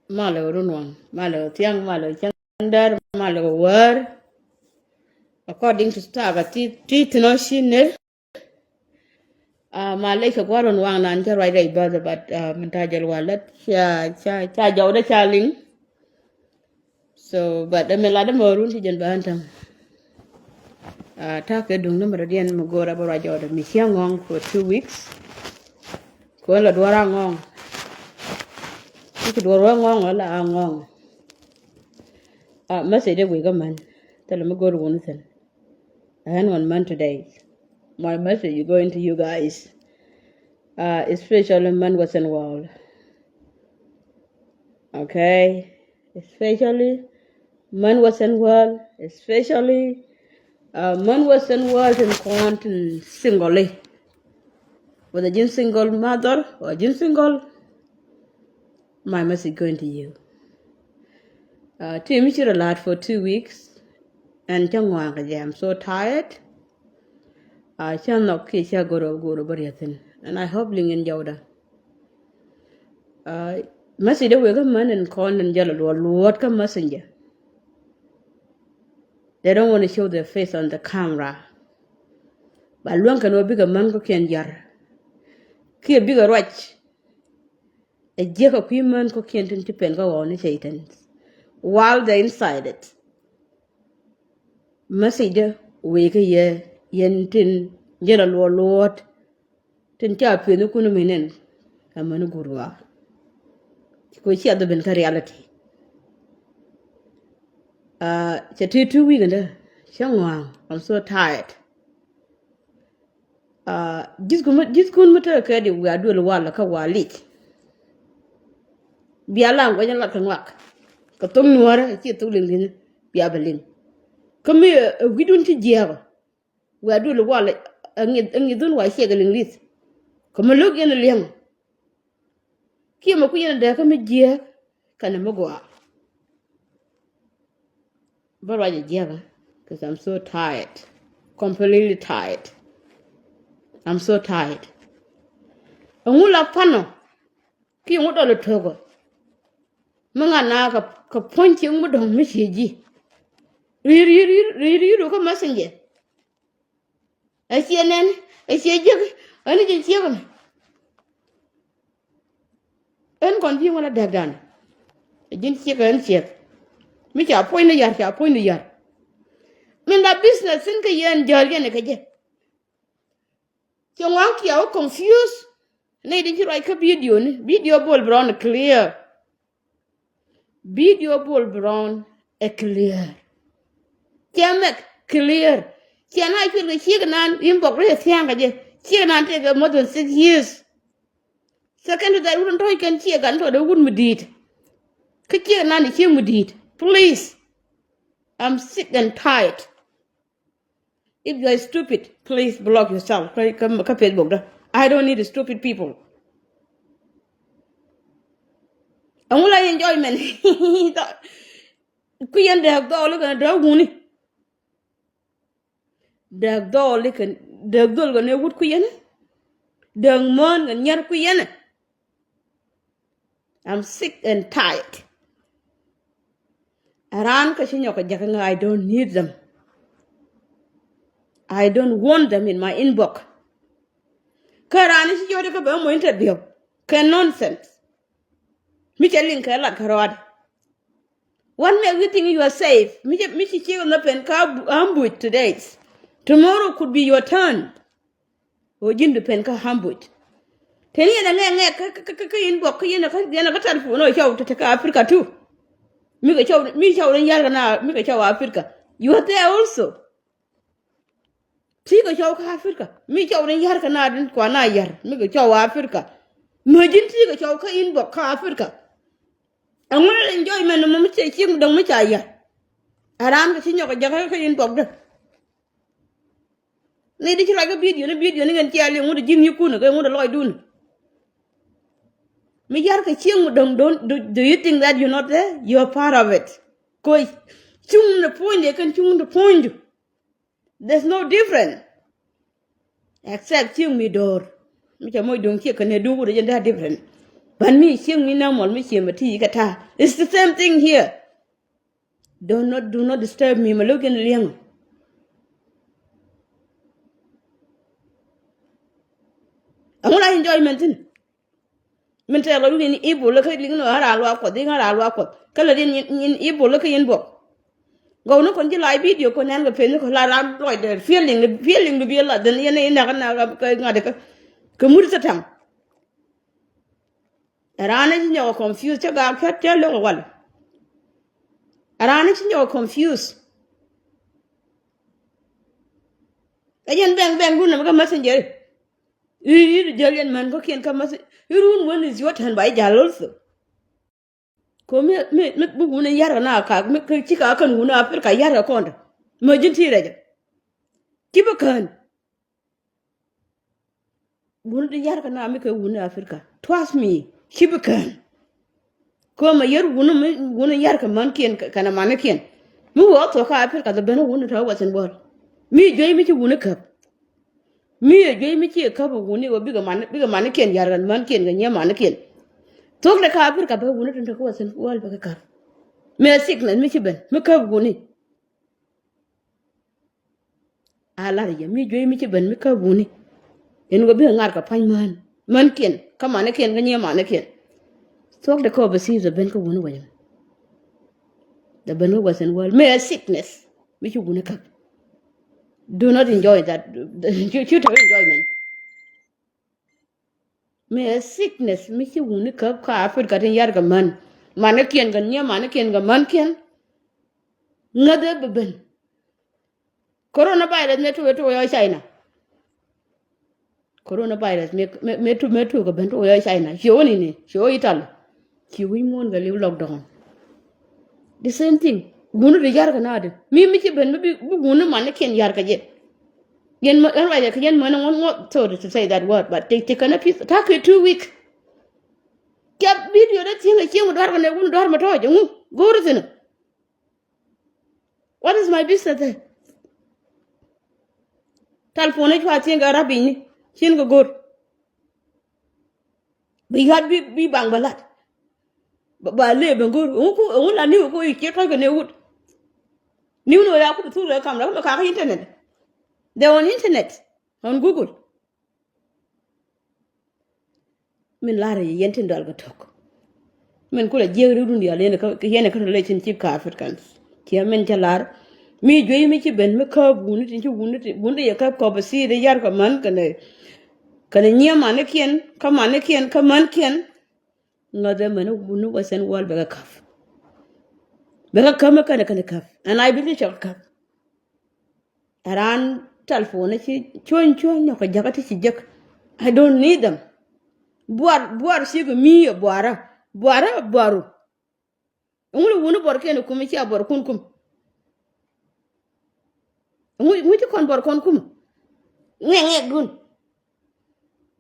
malo runwang, malo tiang, malo chandar, malo war. According to Stava, no shinner. Malaysia gwaron wang nan cha right right brother but mentajal walat cha jawda chaling. So but the melada morun si jan bantang. Ta ke dung number dian magora bara jawda mi ngong for 2 weeks. Ko la dwara ngong. Ki dwara ngong wala ngong. Message we go man. Tell me go to one thing. I had 1 month today. My message is going to you guys. Especially man was involved. Okay? Especially man was involved. Especially man was involved in quantum singly. Whether a single mother or a single, my message going to you. Team you a lot for 2 weeks. And I'm so tired. I shall not kiss your go to and I hope Ling in Yoda. Message the wiggle man and corn and yellow Lord come messenger. They don't want to show their face on the camera. But long can no bigger man go can jar. Ki a bigger watch. A jack of human co can't depend go on the Satans. While they're inside it. Message wake a year yen tin yellow Lord. Tin chap in the kunuminen. A manugurwa. Because she had the been reality. It's 2 weeks and I'm so tired. Just good matter credit we are doing well like a wallet. Be alarmed when you look and walk. Katung Nuara, it's to Lin, be a Berlin. Come here, we don't jail. We are doing well and you don't want to share list. Come and look in the young. Kim a queen and there come a dear, can a mogua. But I jagger, because I'm so tired. Completely tired. I'm so tired. And we love panel. Ki what all the togo. Manga ka point yung mo dong message. Read ko messenger. I see an end. I see a jig. I need to see one. And continue on a dagan. I didn't see and see. Make a point a yard. Min la business in ka yen jargon ka je. Yung wang ki ako confused. Lady you like a video ball brown clear. Video ball brown a clear. Kiamek clear. Kian I feel the chicken and import young again. Chicken and take more than 6 years. Second to that wouldn't talk and chicken until the wouldn't deed. Kitchen and him deed. Please. I'm sick and tired. If you are stupid, please block yourself. I don't need stupid people. And will I enjoyment? Queen the dog look at a dog wound. The dog lick and the dog on a wood queen. The moon and yet queen. I'm sick and tired. Around Kashinyoka, I don't need them. I don't want them in my inbox. Karani Yoda Kabamo interview. Can nonsense. Michelin Kalat Karad. One make you think you are safe. Michi chicken up and ambush today. Tomorrow could be your turn. O Jim the Penka ambush. Ten years and inbox in a telephone or show to take Africa too. Me show and Yarana, make a show Africa. You are there also. Tiga show Africa. Me show in Yarkana, Kwana Yar, make a show Africa. Imagine Tiga show inbox Africa. And when I enjoy my moment, saying, don't make a year. Around the senior Jaka inbox. Lady, like a video, and tell you what the Jim you couldn't go to Lloyd doing. Me Yarka Ching, do you think that you're not there? You're part of it. Koi, tune the point, they can tune the point. There's no difference. Except Ching me door. Which I'm more don't kick and do what is that different. But me, she me now, me, she me tea kata. It's the same thing here. Do not disturb me. Me look in the liang. I want enjoyment in. Mình thấy là lúc này ibu là cái lính nó hara loa quật, đi hara loa quật. Cái là đi ibu là cái yên bộ. Gấu nó còn chỉ lại video con anh cái phim nó còn là làm rồi để feeling được biết là đến yên này nào cái ngã được cái mũi sẽ thằng. Rana chỉ nhau confused chắc gặp chắc chắc lâu rồi. Rana chỉ nhau confused. Cái nhân bang luôn là cái messenger. You Jalian man go can come as you run when is your turn by Jal also. Come me buguna yara na ka me chika kan guna Africa yara konda. Emergency raja. Kiba kan. Guna yara na me ka guna Africa. Trust me. Kiba kan. Come yar guna yara ka man kien kana manakian. Mu wa to ka Africa the beno guna ta wasan bol. Me joy me guna kap. Me joy me chi kap guna go biga man kien yara man kien ga nya man kien. Tok le ka Africa ba guna tan ko wasan bol ba ka. Me sickness me chi ben me kap guni. Ala ya me joy me chi ben me kap guni. En go biga ngar ka pan man kien ka man kien ga nya man kien. Tok le ko ba si the ben ko guna wa. The ben go wasan bol me sickness me chi guna kap. Do not enjoy that. You enjoyment. Me sickness, me chi wuni ka Africa tin yar ga man. Manakien ga nya manakien ga mankien. Ngade beben. Coronavirus me to yo China. Coronavirus me to ga ben to yo China. Shoni ni, sho Italy. Ki wi mon ga liw lockdown. The same thing. Gunu de yar ga nade. Me chi ben me bu gunu manakien yar ga je. Yen ma right ka yen ma no want to say that word but they take a piece take 2 weeks cap video that thing a chim dar ne gun dar ma to je go reason what is my business there telephone fa thing ga rabi ni chin go go bi had bi bang balat ba le ben go ko la ni ko ke to ga ne wut ni no ya ku tu le kam la ka internet they're on internet on Google. Min lara yentin dal ga tok. Min kula jeeru dun ya len ka yene ka relationship ka Africans. Ki men jalar mi joyi mi ci ben mi ka bunu tin ci bunu ya ka ko ba si de yar ka man kana nyama ne kien ka man ne kien ka man kien ngada man bunu wasan wal ba ka kaf. Ba ka kama kana kaf. And I believe you kaf. Aran telephone ci chon no ka jagati ci jak. I don't need them. Buar sigo mi buara buaru. Ngulu wunu bor ken ko mi ci abor kun kum. Ngu ci kon bor kon kum. Ngeng dun.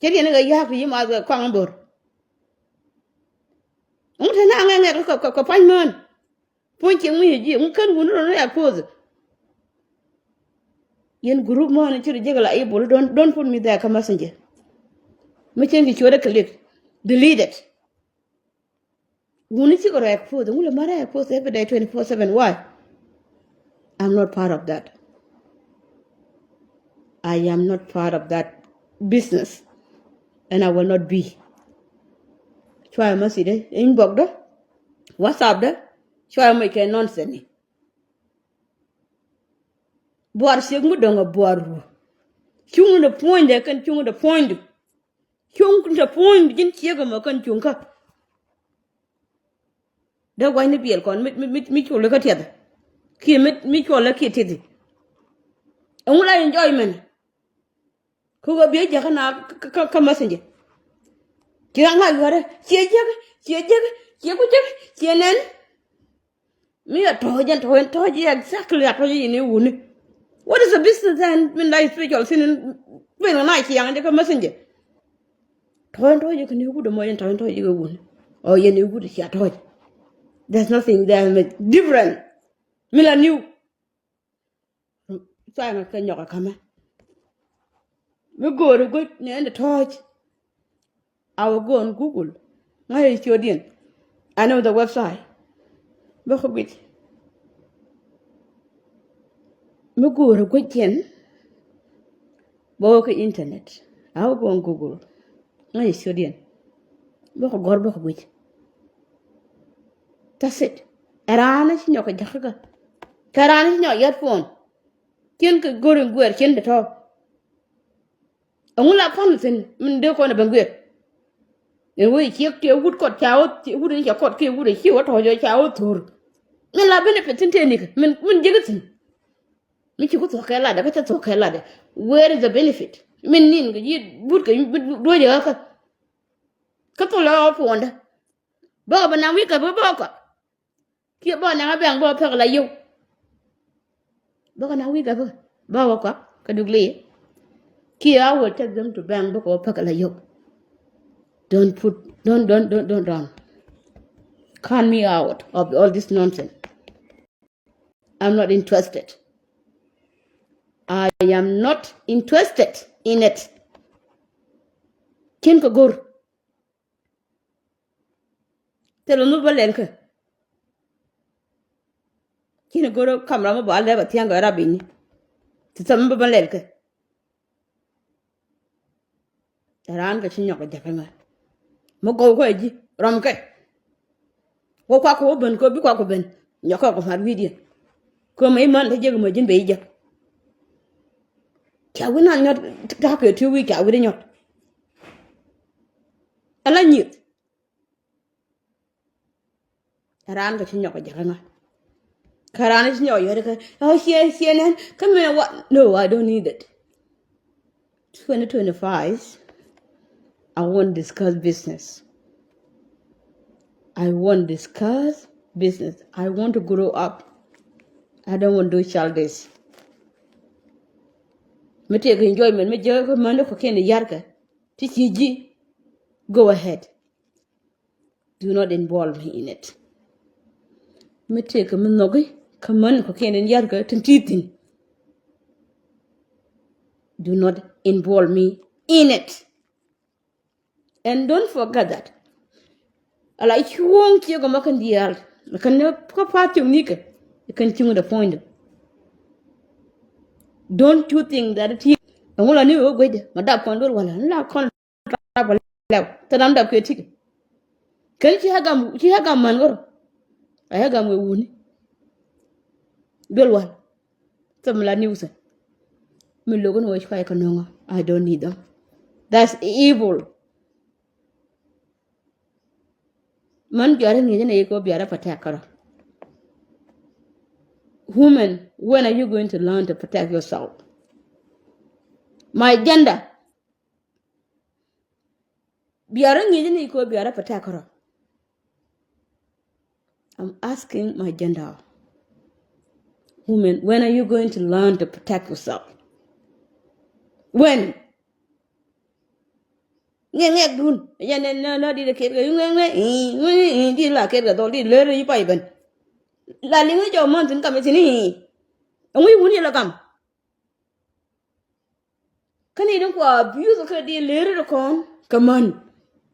Ci ne ga ya fi ma ga kon bor. Ngu te na ngeng ko pan man. Pon ci mu ji ngu kan wunu no ya pose. Yen group mo na ci jegala ay bol don't put me there ka messenger. Me change chore click delete it. Guni ci go rek post ngule mara post every day 24/7 why? I'm not part of that. I am not part of that business and I will not be. Try message inbox da WhatsApp da try make nonsense. Boar sig mu donga boar. Chung the point there kan chung the point. Chung the point jin chiega ma kan chung ka. Da wai ne biel kon mi chule ka tiada. Ki mi chule ki tidi. Ngula enjoyment. Ko go bi ja kana ka messenger. Ki nga gore che ku che nen. Mi a to exactly a to ni wuni. What is the business then when I spiritual sin when I yang de ka messenger. To you can you good mo yen to you go wuni. Oh yen you good ya to. There's nothing there different. Mila new. So I'm a nyɔk kama. We go to good and the torch. I will go on Google. ngay chodian. I know the website. Bakubit. Mugur kwetien. Boka internet. I'll go on Google. Ngay chodian. Bakugor bakubit. That's it. Arana nyok jakaga. Karana nyok yat phone. Kien ka gorin gwer kien de to. Angula pon min de ko na bangwer. En we chiek te wood kot chao wood ni kot ke wood chi wo to jo chao tur. Min la benefit tin ni min jigatin. Min chi ko to ka la da ka to ka la da. Where is the benefit? Min nin ga yi wood ka do ja ka. Ka to la op wonda. Ba na wi ka ba ka. Ki ba na bang ba pa la yo. Ba na wi ka ba ka dugle. Ki I will take them to bang ba ko pa la yo. Don't count me out of all this nonsense. I'm not interested. I am not interested in it. Kin ko gur. Telo no balenka. Kin go kamera mo ba le ba tianga rabini. Tsam ba balenka. Ran ka chinyo ka jakanga. Mo go ko ji ram ka. Wo kwa ko ben ko bi kwa ko ben. Nyoko ko har video. Ko mai man ta je mo jin be ja. Ka wina nyot ta ko 2 week ka wina nyot. Ala nyit. Ran ka chinyo ka jakanga. Karana chinyo yo ka. Oh CNN. Come here what? No, I don't need it. 2025. I won't discuss business. I won't discuss business. I want to grow up. I don't want to do childish. Me take enjoyment. Me joy man ko ken yarka. Tiji. Go ahead. Do not involve me in it. Me take me nogi. Come on ko ken yarka tintitin. Do not involve me in it. And don't forget that. I like you won't you go makan dial. I can never part you nika. You can change the point. Don't you think that it is a woman knew with Madame Condor wala la con travel tadam da critic. Can she have a mango? I have a wound. Bill one. Some la news. Me logan was quite a I don't need them. That's evil. Man biara ni jana yeko biara patakara. Woman, when are you going to learn to protect yourself? My gender. Biara ni jana yeko biara patakara. I'm asking my gender. Woman, when are you going to learn to protect yourself? When? Ngek dun. Ya na di de ke ngek di la ke do di le ri pai ben. La linga jo man tin kam sini. Ngui wuni la kam. Kani don ko abuse ko di le ri ko. Come on.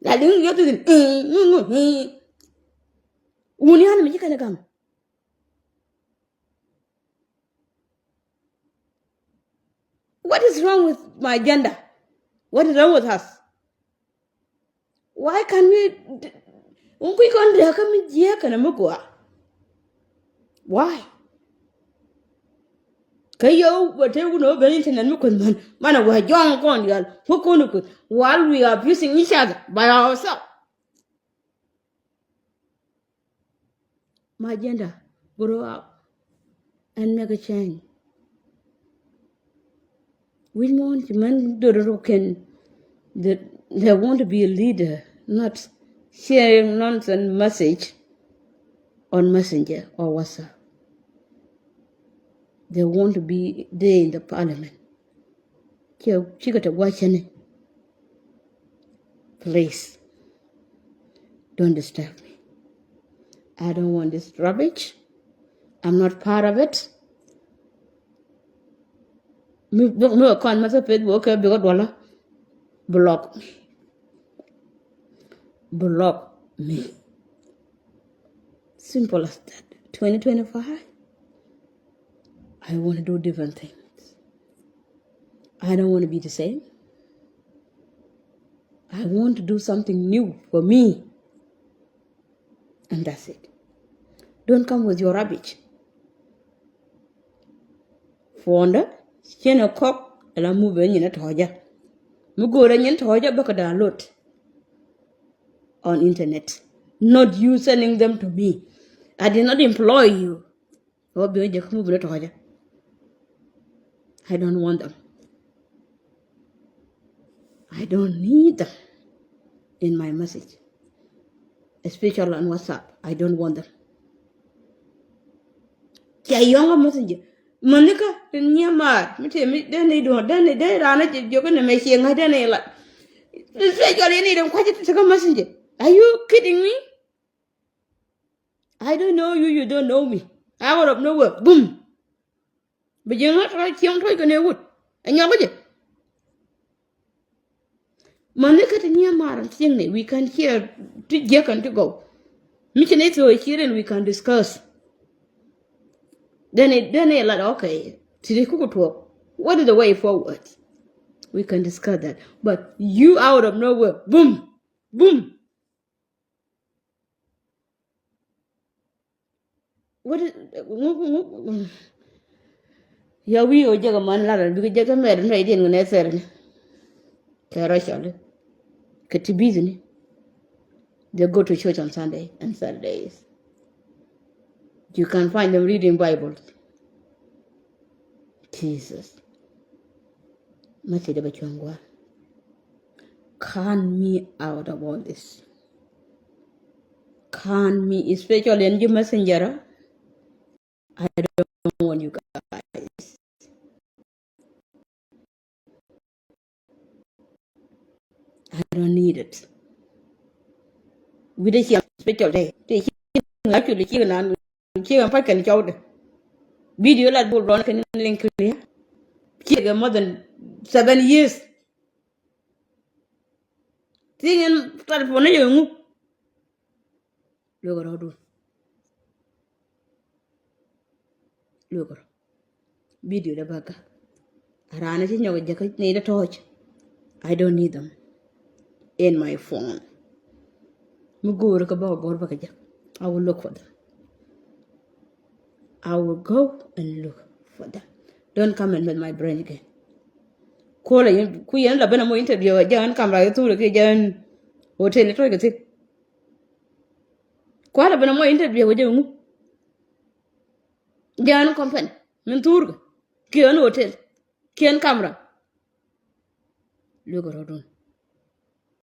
La linga yo tin. Wuni han mi kana kam. What is wrong with my gender? What is wrong with us? Why can we why? Kayo whatever no Bennington and Mukun man we're young con while we are abusing each other by ourselves. My gender, grow up and make a change. We want men that they want to be a leader, not sharing nonsense message on Messenger or WhatsApp. They want to be there in the parliament. She got to watch any. Please, don't disturb me. I don't want this rubbish. I'm not part of it. Block me. Block. me. Simple as that. 2025, I want to do different things. I don't want to be the same. I want to do something new for me. And that's it. Don't come with your rubbish. Fonda, chena cock, and I move in at Hoja. Mugo and Hoja baka download on internet. Not you sending them to me. I did not employ you. I don't want them. I don't need them in my message. Especially on WhatsApp. I don't want them. Kya younger messenger. Monica, the near mad. Then they don't. Then they run it. You're going to make you. Then they like. Especially need them quite a second messenger. Are you kidding me? I don't know you. You don't know me. Out of nowhere. Boom. But you're not right. You're not going to wood. And you're with it. Monica, the near mad. We can hear to Jack and to go. Mission is here and we can discuss. Then they like, okay, today cook talk. What is the way forward? We can discuss that. But you out of nowhere, boom, boom. What is ya we o jaga man la bi jaga mer no idin ngene ser ni. Kara shale. Kati busy ni. They go to church on Sunday and Saturdays. You can find them reading Bibles. Jesus. Can me out of all this. Can me, especially in your messenger. I don't want you guys. I don't need it. We did special day. They actually chicken and chicken pike and chowder. Video like bull run can link clear. Chicken more than 7 years. Thing in California. Look at how do. Look at video the bugger. I ran it in your jacket, need a torch. I don't need them in my phone. I will look for them. I will go and look for them. Don't come and with my brain again. Call you, Queen Labana interview a Jan come right through the Jan hotel. Quite a bit more interview with you. Jan company, Mentur, Kian hotel, Kian camera. Look at her.